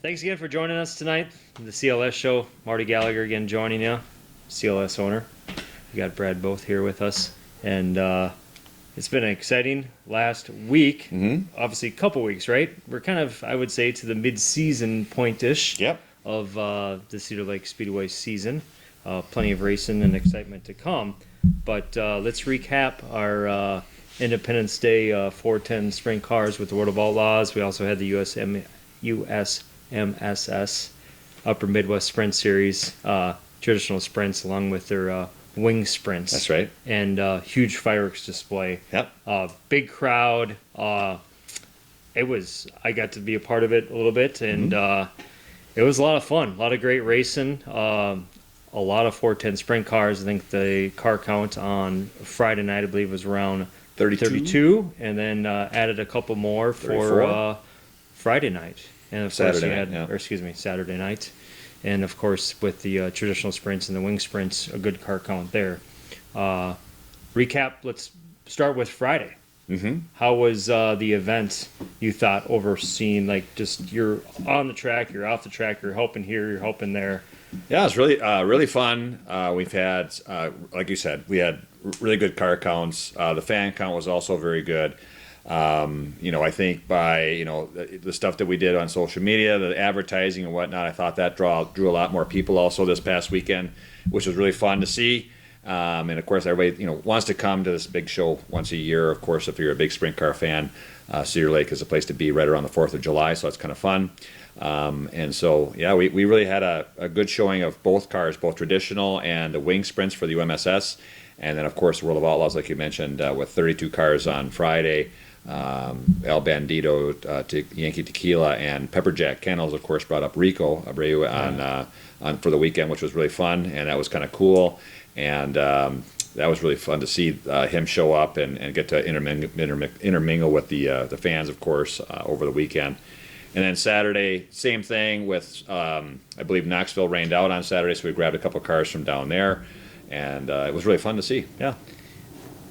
Thanks again for joining us tonight. The CLS show. Marty Gallagher again joining you, CLS owner. We got Brad both here with us, and it's been an exciting last week. Obviously, a couple weeks, right? We're kind of, I would say, to the mid-season point-ish of the Cedar Lake Speedway season. Plenty of racing and excitement to come. But let's recap our Independence Day 410 sprint cars with the World of Outlaws. We also had the USMSS Upper Midwest Sprint Series traditional sprints along with their wing sprints. That's right. And huge fireworks display. Yep. Big crowd. I got to be a part of it a little bit, and it was a lot of fun. A lot of great racing. A lot of 410 sprint cars. I think the car count on Friday night, I believe, was around 32, and then added a couple more for Friday night. And of course, Saturday night. And of course, with the traditional sprints and the wing sprints, a good car count there. Recap, let's start with Friday. How was the event, you thought, overseen? Like, just you're on the track, you're off the track, you're helping here, you're helping there. Yeah, it's really fun. We've had, like you said, we had really good car counts. The fan count was also very good. I think by the stuff that we did on social media, the advertising and whatnot, I thought that drew a lot more people also this past weekend, which was really fun to see. And of course, everybody wants to come to this big show once a year. Of course, if you're a big sprint car fan, Cedar Lake is a place to be right around the 4th of July, so it's kind of fun. And so, yeah, we really had a good showing of both cars, both traditional and the wing sprints for the UMSS. And then, of course, the World of Outlaws, like you mentioned, with 32 cars on Friday. El Bandito, Yankee Tequila, and Pepperjack Kennels, of course, brought up Rico Abreu on for the weekend, which was really fun, and that was kind of cool. And that was really fun to see him show up and get to intermingle with the fans, of course, over the weekend. And then Saturday, same thing with, I believe Knoxville rained out on Saturday, so we grabbed a couple cars from down there, and it was really fun to see. Yeah.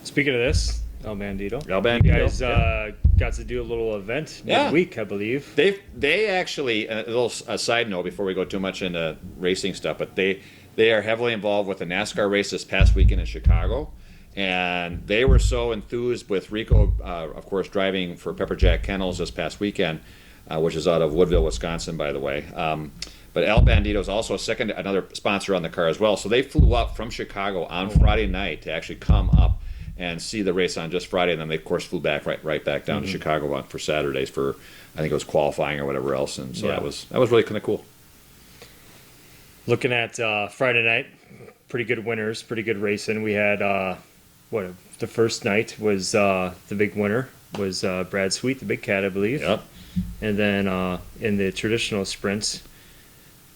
Speaking of this, El Bandito. You guys got to do a little event midweek, I believe. They actually, a little side note before we go too much into racing stuff, but they are heavily involved with the NASCAR race this past weekend in Chicago. And they were so enthused with Rico, of course, driving for Pepperjack Kennels this past weekend, which is out of Woodville, Wisconsin, by the way. But El Bandito is also another sponsor on the car as well. So they flew up from Chicago on Friday night to actually come up and see the race on just Friday, and then they, of course, flew back right back down to Chicago for Saturdays for, I think it was qualifying or whatever else, and so that was really kind of cool. Looking at Friday night, pretty good winners, pretty good racing. We had the first night was the big winner was Brad Sweet, the big cat, I believe. Yep. And then in the traditional sprints,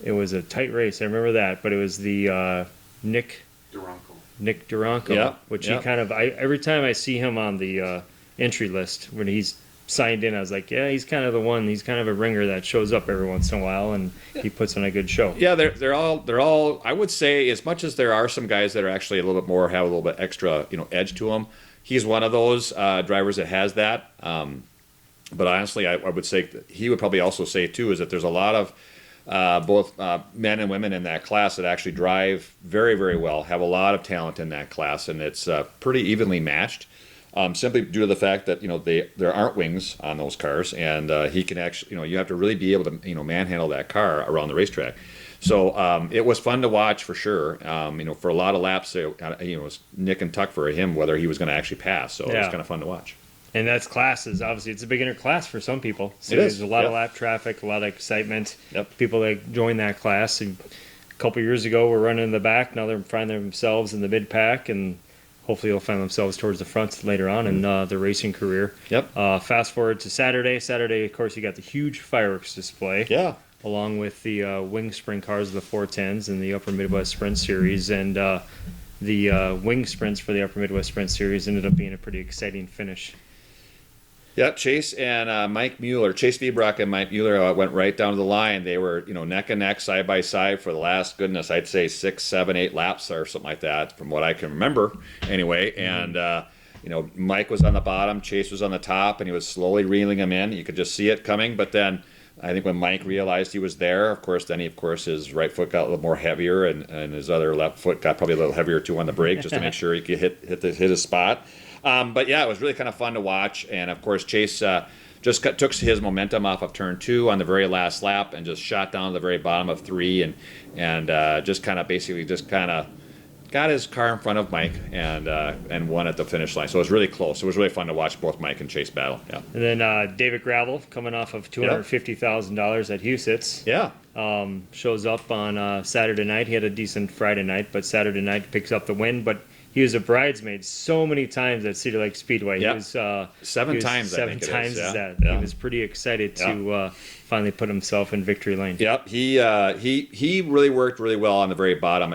it was a tight race. I remember that, but it was the Nick Duranko, which he kind of, every time I see him on the entry list when he's signed in, I was like, yeah, he's kind of the one. He's kind of a ringer that shows up every once in a while, and he puts on a good show. Yeah, they're all. I would say, as much as there are some guys that are actually a little bit more, have a little bit extra, edge to them. He's one of those drivers that has that. But honestly, I would say he would probably also say too is that there's a lot of both men and women in that class that actually drive very, very well, have a lot of talent in that class, and it's pretty evenly matched, simply due to the fact that there aren't wings on those cars, and he can actually, you have to really be able to manhandle that car around the racetrack. So it was fun to watch for sure. For a lot of laps, it was nick and tuck for him whether he was going to actually pass. So it was kind of fun to watch. And that's classes. Obviously, it's a beginner class for some people. So there's a lot of lap traffic, a lot of excitement. People that join that class. And a couple years ago, were running in the back. Now they're finding themselves in the mid pack, and hopefully they'll find themselves towards the front later on in their racing career. Fast forward to Saturday. Saturday, of course, you got the huge fireworks display. Along with the wing sprint cars, the 410s, and the Upper Midwest Sprint Series. And the wing sprints for the Upper Midwest Sprint Series ended up being a pretty exciting finish. Yeah, Chase and Mike Mueller, Chase Vebrock and Mike Mueller went right down to the line. They were, neck and neck, side by side for the last, goodness, I'd say 6, 7, 8 laps or something like that, from what I can remember, anyway. And Mike was on the bottom, Chase was on the top, and he was slowly reeling him in. You could just see it coming, but then I think when Mike realized he was there, of course, then his right foot got a little more heavier, and his other left foot got probably a little heavier too on the brake, just to make sure he could hit his spot. But yeah, it was really kind of fun to watch, and of course Chase took his momentum off of turn 2 on the very last lap and just shot down to the very bottom of 3, and just kind of got his car in front of Mike and won at the finish line. So it was really close. It was really fun to watch both Mike and Chase battle. Yeah. And then David Gravel, coming off of $250,000 at Huset's. Yeah. Shows up on Saturday night. He had a decent Friday night, but Saturday night picks up the win. But he was a bridesmaid so many times at Cedar Lake Speedway. Yep. He was seven times. Seven I think times it is. that. Yeah. He was pretty excited to finally put himself in victory lane. Yep. He really worked really well on the very bottom.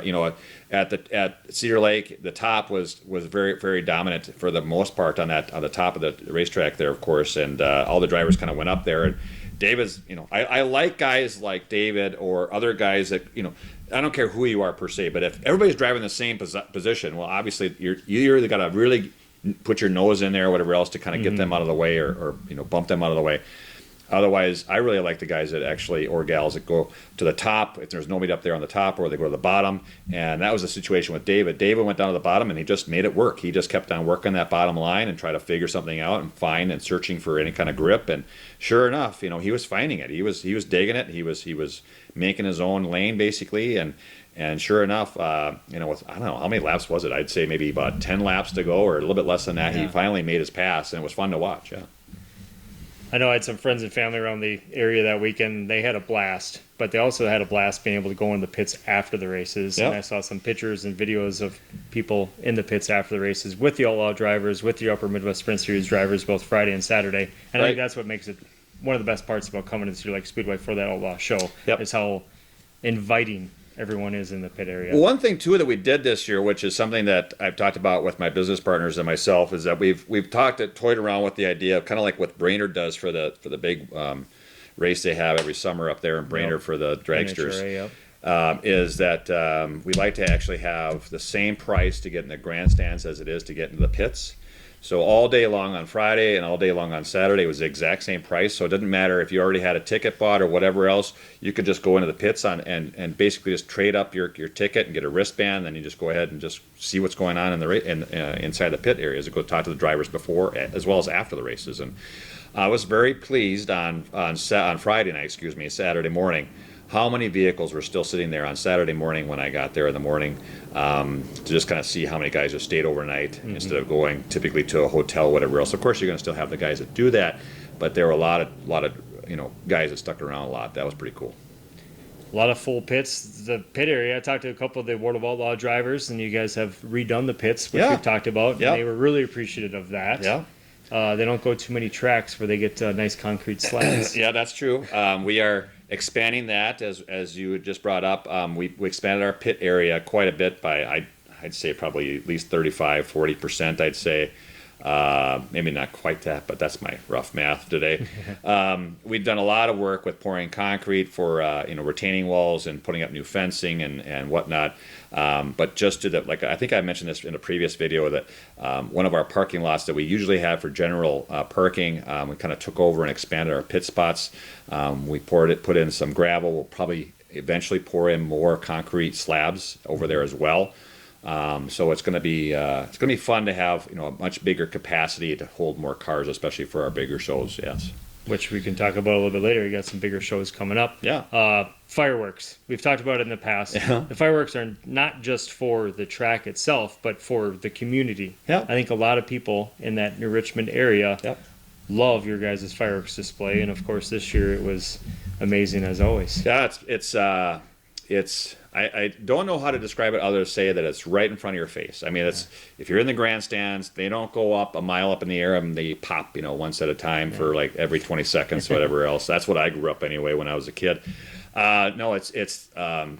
At Cedar Lake, the top was very, very dominant for the most part on the top of the racetrack there, of course, and all the drivers kind of went up there. And David's, I like guys like David or other guys that, I don't care who you are per se, but if everybody's driving the same position, well, obviously you either got to really put your nose in there or whatever else to kind of get them out of the way or bump them out of the way. Otherwise, I really like the guys or gals that go to the top if there's nobody up there on the top, or they go to the bottom. And that was the situation with David. David went down to the bottom and he just made it work. He just kept on working that bottom line and try to figure something out and find and searching for any kind of grip. And sure enough, he was finding it. He was digging it. He was making his own lane basically. And sure enough, with, I don't know how many laps was it. I'd say maybe about 10 laps to go, or a little bit less than that. Yeah. He finally made his pass, and it was fun to watch. Yeah. I know I had some friends and family around the area that weekend. They had a blast, but they also had a blast being able to go in the pits after the races. Yep. And I saw some pictures and videos of people in the pits after the races with the Outlaw drivers, with the Upper Midwest Sprint Series drivers, both Friday and Saturday. And I think that's what makes it one of the best parts about coming to Cedar Lake Speedway for that Outlaw show, is how inviting everyone is in the pit area. Well, one thing too that we did this year, which is something that I've talked about with my business partners and myself, is that we've toyed around with the idea of kind of like what Brainerd does for the big race they have every summer up there in Brainerd for the dragsters. NHRA, is that we like to actually have the same price to get in the grandstands as it is to get into the pits. So all day long on Friday and all day long on Saturday was the exact same price. So it didn't matter if you already had a ticket bought or whatever else. You could just go into the pits and basically just trade up your ticket and get a wristband. Then you just go ahead and just see what's going on inside the pit areas. Go talk to the drivers before as well as after the races. And I was very pleased on Friday night, Saturday morning, how many vehicles were still sitting there on Saturday morning when I got there in the morning, to just kind of see how many guys just stayed overnight instead of going typically to a hotel, whatever else. Of course, you're going to still have the guys that do that, but there were a lot of guys that stuck around a lot. That was pretty cool. A lot of full pits. The pit area, I talked to a couple of the World of Outlaw drivers, and you guys have redone the pits, which we've talked about. And they were really appreciative of that. Yeah. They don't go too many tracks where they get nice concrete slabs. Yeah, that's true. We are expanding that, as you just brought up. We expanded our pit area quite a bit by, I'd say probably at least 35-40%, I'd say. Maybe not quite that, but that's my rough math today. We've done a lot of work with pouring concrete for retaining walls and putting up new fencing and whatnot. But just to I think I mentioned this in a previous video, that one of our parking lots that we usually have for general parking, we kind of took over and expanded our pit spots. We put in some gravel. We'll probably eventually pour in more concrete slabs over there as well. So it's going to be fun to have a much bigger capacity to hold more cars, especially for our bigger shows. Yes, which we can talk about a little bit later. You got some bigger shows coming up. Yeah. Fireworks. We've talked about it in the past. Yeah. The fireworks are not just for the track itself, but for the community. Yeah. I think a lot of people in that New Richmond area love your guys' fireworks display, and of course this year it was amazing as always. Yeah, it's I don't know how to describe it other than say that it's right in front of your face. I mean, if you're in the grandstands, they don't go up a mile up in the air and they pop, once at a time for like every 20 seconds, whatever else. That's what I grew up anyway when I was a kid. No, it's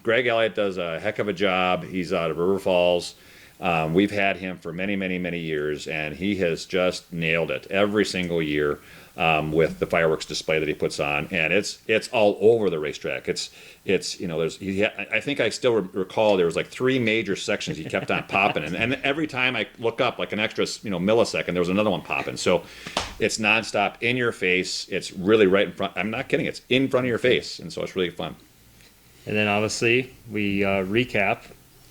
Greg Elliott does a heck of a job. He's out of River Falls. We've had him for many, many, many years, and he has just nailed it every single year with the fireworks display that he puts on, and it's all over the racetrack. It's I think I still recall there was like 3 major sections he kept on popping, and every time I look up like an extra millisecond, there was another one popping. So it's nonstop, in your face. It's really right in front. I'm not kidding. It's in front of your face, and so it's really fun. And then obviously we recap.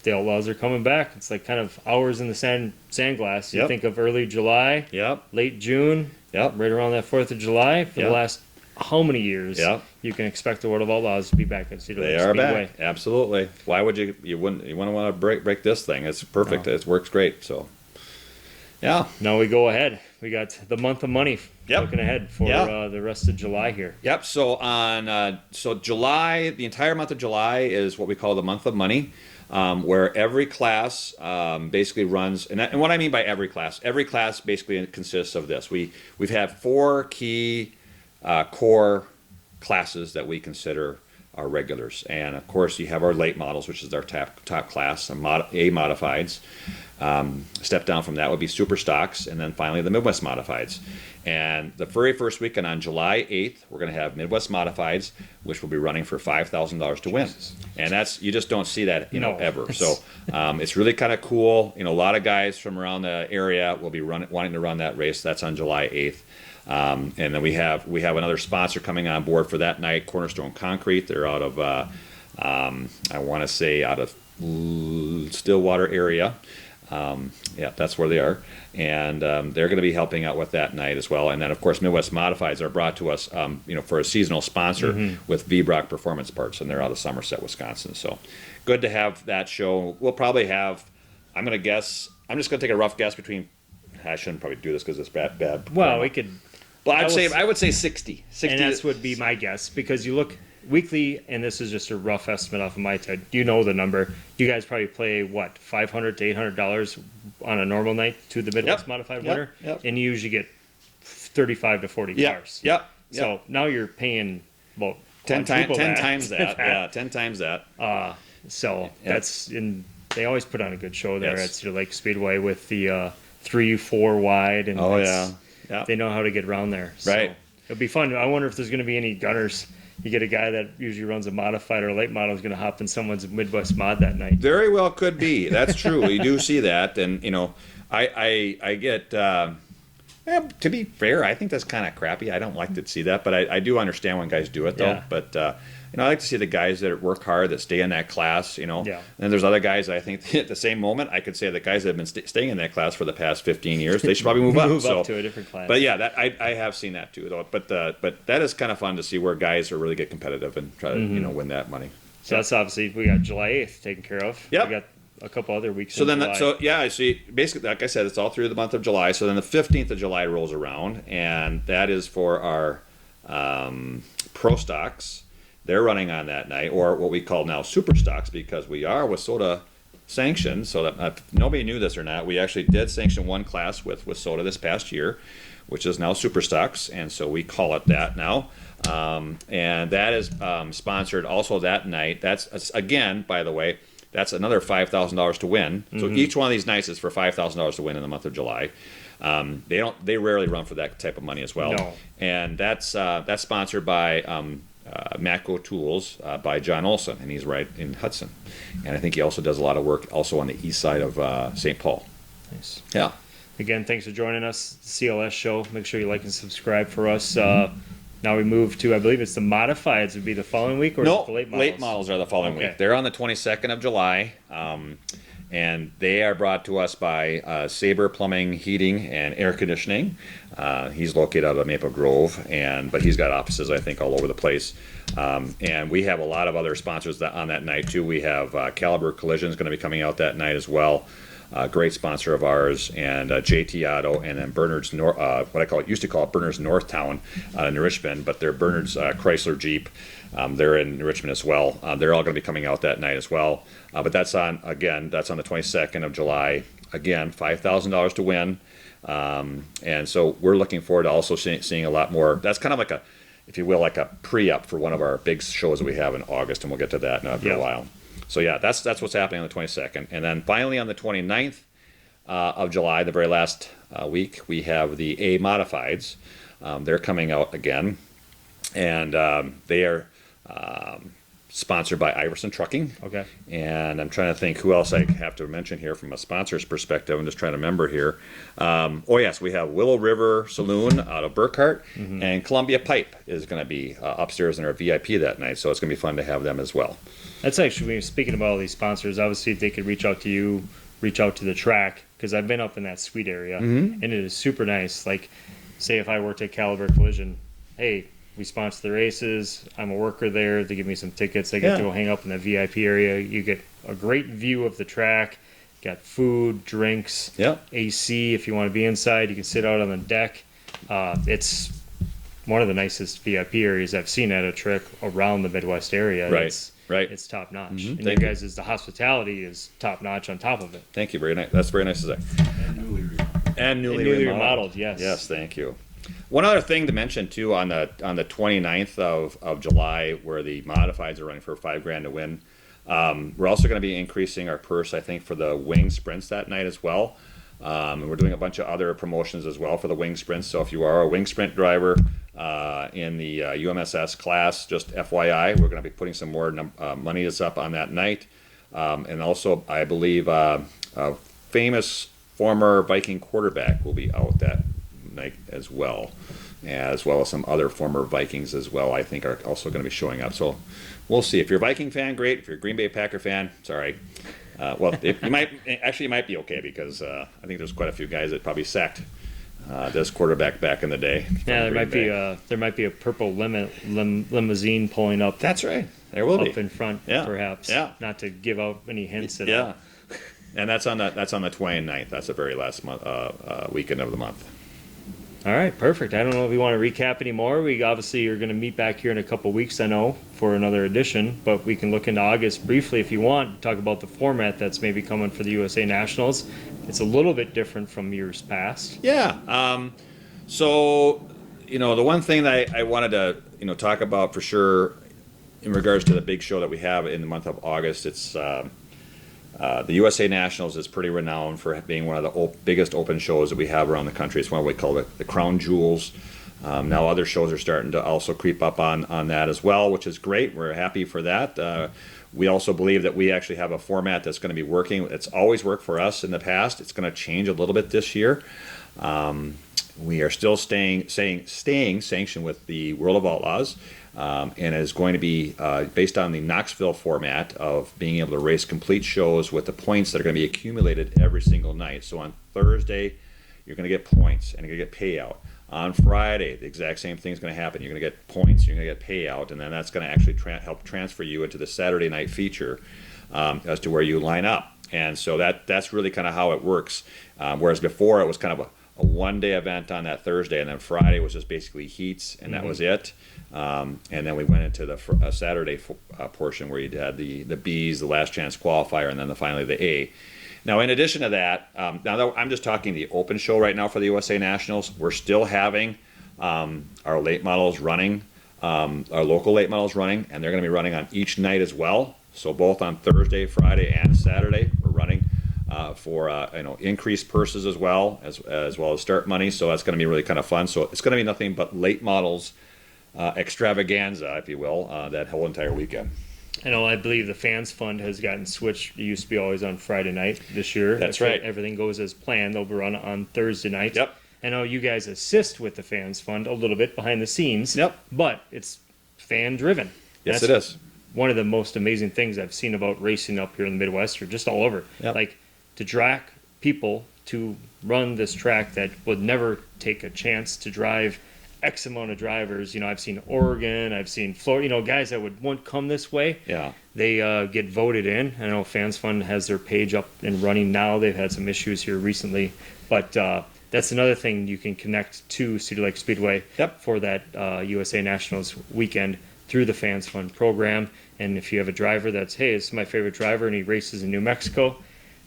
The Outlaws are coming back. It's like kind of hours in the sand glass. You think of early July, late June, right around that 4th of July. For the last how many years, you can expect the World of Outlaws to be back at Cedar They are Speedway. Back. Absolutely. Why would you wouldn't want to break this thing? It's perfect. It works great. So yeah. Now we go ahead. We got the month of money looking ahead for the rest of July here. So on July, the entire month of July is what we call the month of money. Where every class basically runs, and what I mean by every class basically consists of this. We've had 4 key core classes that we consider our regulars, and of course you have our late models, which is our top class, A modifieds. Step down from that would be super stocks, and then finally the Midwest modifieds. And the very first weekend on July 8th, we're going to have Midwest modifieds, which will be running for $5,000 to win. And that's, you just don't see that ever. So it's really kind of cool. A lot of guys from around the area will be wanting to run that race. That's on July 8th. And then we have another sponsor coming on board for that night, Cornerstone Concrete. They're out of I want to say out of Stillwater area. That's where they are, and they're going to be helping out with that night as well. And then, of course, Midwest Modifieds are brought to us, for a seasonal sponsor with V-Brock Performance Parts, and they're out of Somerset, Wisconsin. So, good to have that show. We'll probably have. I'm just going to take a rough guess between. I shouldn't probably do this because it's bad. Well, we could. Well, I would say 60. 60. And that would be my guess, because you look weekly, and this is just a rough estimate off of my side. You know the number. You guys probably play what, $500 to $800 on a normal night to the Midwest Modified winner, and you usually get 35 to 40 cars. So now you're paying about 10 times that. Yeah, 10 times that. That's they always put on a good show there at Cedar Lake Speedway with the 3-4 wide, and they know how to get around there. So right. It'll be fun. I wonder if there's going to be any gunners. You get a guy that usually runs a modified or a late model is going to hop in someone's Midwest mod that night. Very well could be. That's true. We do see that, and I get. To be fair, I think that's kind of crappy. I don't like to see that, but I do understand when guys do it though. But I like to see the guys that work hard, that stay in that class. And there's other guys that I think at the same moment I could say the guys that have been staying in that class for the past 15 years, they should probably move up. Move up to a different class. But yeah, I have seen that too though. But that is kind of fun to see where guys are really get competitive and try to win that money. So that's obviously we got July 8th taken care of. Yep. We got a couple other weeks. I see. Basically, like I said, it's all through the month of July. So then the 15th of July rolls around, and that is for our pro stocks. They're running on that night, or what we call now super stocks, because we are WISSOTA sanctioned. So that if nobody knew this or not, we actually did sanction one class with WISSOTA this past year, which is now super stocks, and so we call it that now. And that is sponsored also that night. That's again, by the way. That's another $5,000 to win. So each one of these nights is for $5,000 to win in the month of July. They rarely run for that type of money as well. No. And that's sponsored by Matco Tools by John Olson, and he's right in Hudson. And I think he also does a lot of work also on the east side of St. Paul. Nice. Yeah. Again, thanks for joining us, CLS show. Make sure you like and subscribe for us. Now we move to, I believe it's the modifieds would be the following week, or is it the late models? Late models are the following week. They're on the 22nd of July, and they are brought to us by Sabre Plumbing, Heating, and Air Conditioning. He's located out of Maple Grove, but he's got offices, I think, all over the place. And we have a lot of other sponsors on that night, too. We have Caliber Collision is going to be coming out that night as well. Great sponsor of ours, and JT Auto, and then Bernard's used to call it Bernard's Northtown in Richmond, but they're Bernard's Chrysler Jeep. They're in Richmond as well. They're all going to be coming out that night as well. But that's on the 22nd of July. Again, $5,000 to win. And so we're looking forward to also seeing a lot more. That's kind of like if you will, like a pre-up for one of our big shows that we have in August, and we'll get to that in a while. So yeah, that's what's happening on the 22nd. And then finally on the 29th of July, the very last week, we have the A Modifieds. They're coming out again, and they are sponsored by Iverson Trucking. Okay. And I'm trying to think who else I have to mention here from a sponsor's perspective. I'm just trying to remember here. Oh, yes, we have Willow River Saloon out of Burkhart, and Columbia Pipe is going to be upstairs in our VIP that night, so it's going to be fun to have them as well. That's actually, speaking about all these sponsors, obviously if they could reach out to you, reach out to the track, because I've been up in that suite area, and it is super nice. Like, say if I worked at Caliber Collision, hey, we sponsor the races, I'm a worker there, they give me some tickets, I get to go hang up in the VIP area, you get a great view of the track, got food, drinks, AC if you want to be inside, you can sit out on the deck. It's one of the nicest VIP areas I've seen at a trip around the Midwest area. It's top notch. And you guys, the hospitality is top notch on top of it. Thank you, very nice. That's very nice to say. And newly remodeled. Yes. Yes, thank you. One other thing to mention too, on the 29th of July, where the modifieds are running for $5,000 to win, we're also going to be increasing our purse, I think, for the wing sprints that night as well. And we're doing a bunch of other promotions as well for the wing sprints. So if you are a wing sprint driver in the UMSS class, just FYI, we're going to be putting some more money up on that night. And also, I believe a famous former Viking quarterback will be out that night as well as some other former Vikings as well, I think, are also going to be showing up. So we'll see. If you're a Viking fan, great. If you're a Green Bay Packer fan, sorry. You might be okay, because I think there's quite a few guys that probably sacked this quarterback back in the day. Yeah, there might be a purple limousine pulling up. That's right. There will be up in front, perhaps. Yeah. Not to give out any hints at all. And that's on the 29th. That's the very last weekend of the month. All right, perfect. I don't know if we want to recap anymore. We obviously are going to meet back here in a couple weeks, I know, for another edition, but we can look into August briefly if you want, talk about the format that's maybe coming for the USA Nationals. It's a little bit different from years past. Yeah. So, the one thing that I wanted to, talk about for sure in regards to the big show that we have in the month of August, it's the USA Nationals is pretty renowned for being one of the biggest open shows that we have around the country. It's one we call the crown jewels. Now other shows are starting to also creep up on that as well, which is great. We're happy for that. We also believe that we actually have a format that's going to be working. It's always worked for us in the past. It's going to change a little bit this year. We are still staying sanctioned with the World of Outlaws, and is going to be based on the Knoxville format of being able to race complete shows with the points that are going to be accumulated every single night. So on Thursday, you're going to get points and you're going to get payout. On Friday, the exact same thing is going to happen. You're going to get points, you're going to get payout, and then that's going to actually help transfer you into the Saturday night feature as to where you line up. And so that's really kind of how it works. Whereas before, it was kind of a one-day event on that Thursday, and then Friday was just basically heats, and that was it. And then we went into the Saturday portion where you had the B's, the last chance qualifier, and then finally the A. Now, in addition to that, now I'm just talking the open show right now for the USA Nationals. We're still having our late models running, our local late models running, and they're going to be running on each night as well. So both on Thursday, Friday, and Saturday, we're running for increased purses as well as start money. So that's going to be really kind of fun. So it's going to be nothing but late models extravaganza, if you will, that whole entire weekend. I believe the Fans Fund has gotten switched. It used to be always on Friday night this year. That's right. Everything goes as planned. They'll be run on Thursday night. Yep. I know you guys assist with the Fans Fund a little bit behind the scenes. Yep. But it's fan driven. Yes, it is. One of the most amazing things I've seen about racing up here in the Midwest, or just all over. Yep. Like, to drag people to run this track that would never take a chance to drive X amount of drivers. I've seen Oregon, I've seen Florida, guys that won't come this way. Yeah. They get voted in. I know Fans Fund has their page up and running now. They've had some issues here recently. But that's another thing you can connect to Cedar Lake Speedway for that USA Nationals weekend through the Fans Fund program. And if you have a driver that's, hey, this is my favorite driver and he races in New Mexico,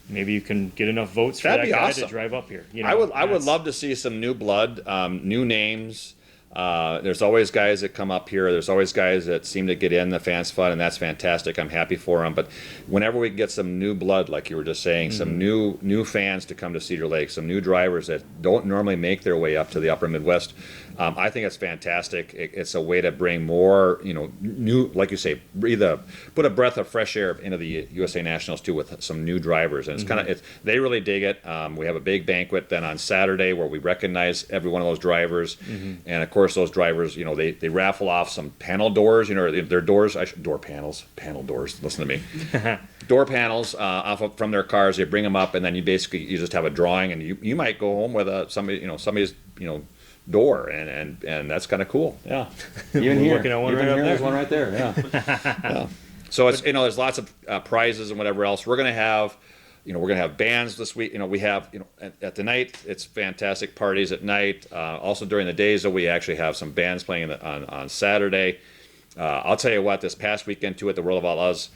maybe you can get enough votes for that guy to drive up here. I would love to see some new blood, new names, There's always guys that come up here. There's always guys that seem to get in the fans fun, and that's fantastic. I'm happy for them. But whenever we can get some new blood, like you were just saying, some new fans to come to Cedar Lake, some new drivers that don't normally make their way up to the Upper Midwest, I think it's fantastic. It's a way to bring more, new, like you say, put a breath of fresh air into the USA Nationals too with some new drivers, and it's they really dig it. We have a big banquet then on Saturday where we recognize every one of those drivers, and of course those drivers, they raffle off some panel doors, their doors, door panels, panel doors. Listen to me, door panels from their cars. They bring them up, and then you just have a drawing, and you might go home with somebody's door, and that's kind of cool. Yeah, even We're here, working on one even right up here, there. there's one right there. Yeah. Yeah. So it's there's lots of prizes and whatever else. We're gonna have bands this week. We have at the night it's fantastic parties at night. Also during the days though, we actually have some bands playing on Saturday. I'll tell you what, this past weekend too at the World of Outlaws,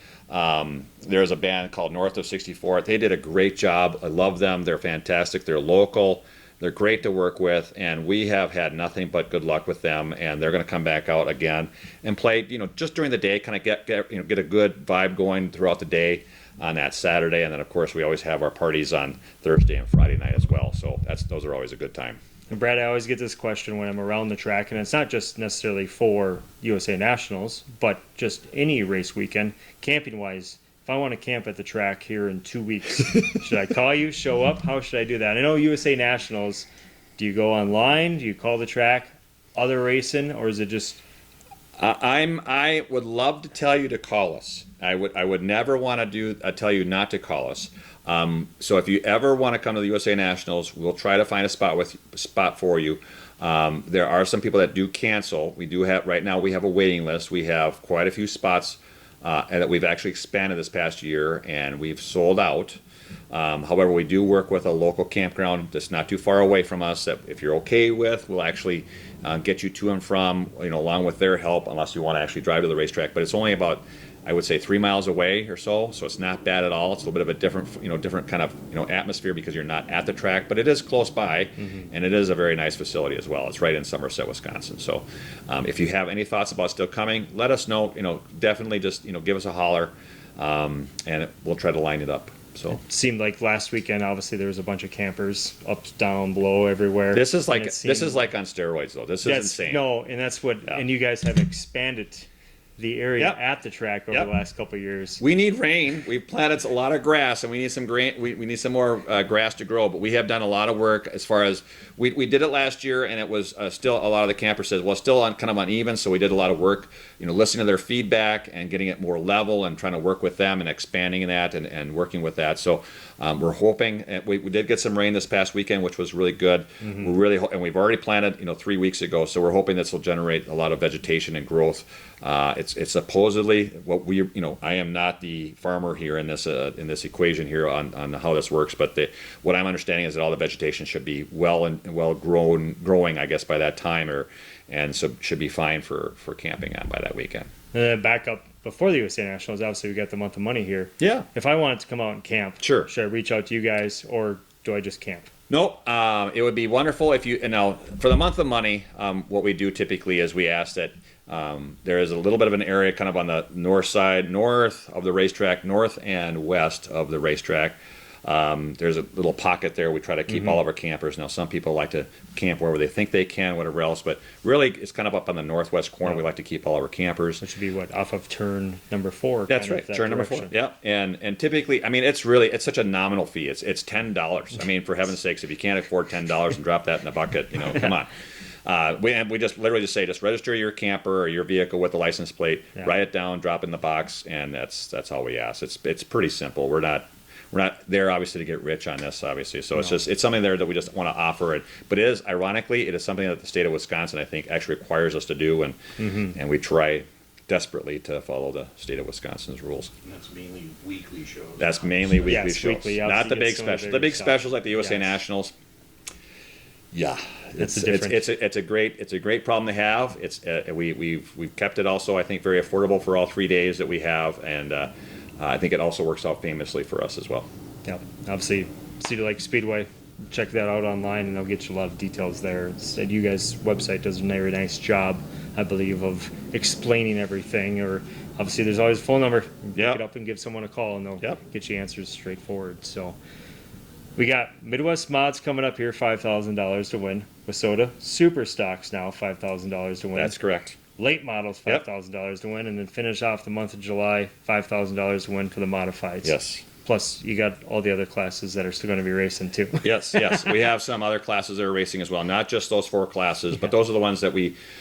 there's a band called North of 64. They did a great job. I love them. They're fantastic. They're local. They're great to work with, and we have had nothing but good luck with them. And they're going to come back out again and play, just during the day, kind of get a good vibe going throughout the day on that Saturday. And then of course we always have our parties on Thursday and Friday night as well. So those are always a good time. And Brad, I always get this question when I'm around the track, and it's not just necessarily for USA Nationals, but just any race weekend, camping-wise. If I want to camp at the track here in 2 weeks, should I call you, show up? How should I do that? I know USA Nationals, do you go online? Do you call the track? Other racing? Or is it just... I would love to tell you to call us. I would never want to tell you not to call us. So if you ever want to come to the USA Nationals, we'll try to find a spot for you. There are some people that do cancel. We do have right now. We have a waiting list. We have quite a few spots and that we've actually expanded this past year, and we've sold out. However, we do work with a local campground that's not too far away from us that if you're okay with, we'll actually get you to and from, along with their help, unless you want to actually drive to the racetrack. But it's only about, I would say, 3 miles away or so it's not bad at all. It's a little bit of a different kind of, atmosphere because you're not at the track, but it is close by, and it is a very nice facility as well. It's right in Somerset, Wisconsin. So if you have any thoughts about still coming, let us know. Definitely just, give us a holler, and we'll try to line it up. So it seemed like last weekend, obviously, there was a bunch of campers up, down, below, everywhere. This is like on steroids, though. This is insane. No, and that's what. Yeah. And you guys have expanded the area at the track over the last couple of years. We need rain. We've planted a lot of grass, and we need some we need some more grass to grow. But we have done a lot of work as far as we did it last year, and it was still a lot of the campers said, well, still kind of uneven. So we did a lot of work, listening to their feedback and getting it more level and trying to work with them and expanding that and working with that. So we're hoping we did get some rain this past weekend, which was really good. We're really and we've already planted 3 weeks ago, so we're hoping this will generate a lot of vegetation and growth. It's supposedly what we I am not the farmer here in this equation here on how this works, but what I'm understanding is that all the vegetation should be well growing, I guess, by that time, and so should be fine for camping on by that weekend. And then back up before the USA Nationals, obviously we got the month of money here. Yeah. If I wanted to come out and camp, sure. Should I reach out to you guys, or do I just camp? No, it would be wonderful if you, for the month of money, what we do typically is we ask that there is a little bit of an area kind of on the north side, north of the racetrack, north and west of the racetrack. There's a little pocket there. We try to keep all of our campers. Now, some people like to camp wherever they think they can, whatever else, but really it's kind of up on the northwest corner. We like to keep all of our campers. That should be off of turn number 4. That's right, turn number 4. Yeah, and typically, it's such a nominal fee. It's $10. I mean, for heaven's sakes, if you can't afford $10 and drop that in the bucket, come on. We just literally say just register your camper or your vehicle with the license plate, write it down, drop it in the box, and that's all we ask. It's pretty simple. We're not there obviously to get rich on this, obviously. So it's something there that we just want to offer it. But it is something that the state of Wisconsin, I think, actually requires us to do, and we try desperately to follow the state of Wisconsin's rules. And that's mainly weekly shows. That's mainly weekly shows, weekly, not the big specials. The big specials like the USA Nationals. Yeah, it's a great problem to have. We've kept it also, I think, very affordable for all 3 days that we have, and I think it also works out famously for us as well. Yep. Obviously, Cedar Lake Speedway, check that out online, and they'll get you a lot of details there. Instead, you guys' website does a very nice job, I believe, of explaining everything. Or obviously, there's always a phone number. Yep. Pick it up and give someone a call, and they'll Yep. get you answers straightforward. So we got Midwest Mods coming up here, $5,000 to win. Wasota Super Stocks now, $5,000 to win. That's correct. Late models, Yep. $5,000 to win, and then finish off the month of July, $5,000 to win for the modifieds. Yes. Plus, you got all the other classes that are still going to be racing too. Yes, yes. We have some other classes that are racing as well. Not just those 4 classes, but those are the ones that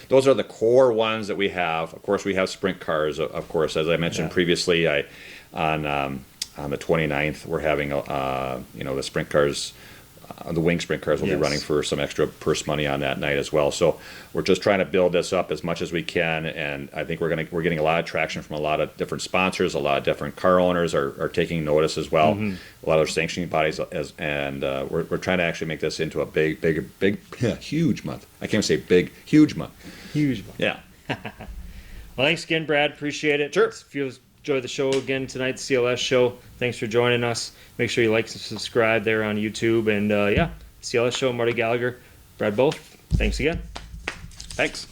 those are the core ones that we have. Of course, we have sprint cars. Of course, as I mentioned previously, on the 29th, we're having, the sprint cars, the wing sprint cars will be Yes. running for some extra purse money on that night as well. So we're just trying to build this up as much as we can, and I think we're getting a lot of traction from a lot of different sponsors. A lot of different car owners are taking notice as well. A lot of sanctioning bodies, and we're trying to actually make this into a big, huge month. I can't say big, huge month. Huge one. Yeah. Well, thanks again, Brad. Appreciate it. Sure. If you enjoyed the show again tonight, CLS show, thanks for joining us. Make sure you like and subscribe there on YouTube. And CLS show, Marty Gallagher, Brad Both. Thanks again. Thanks.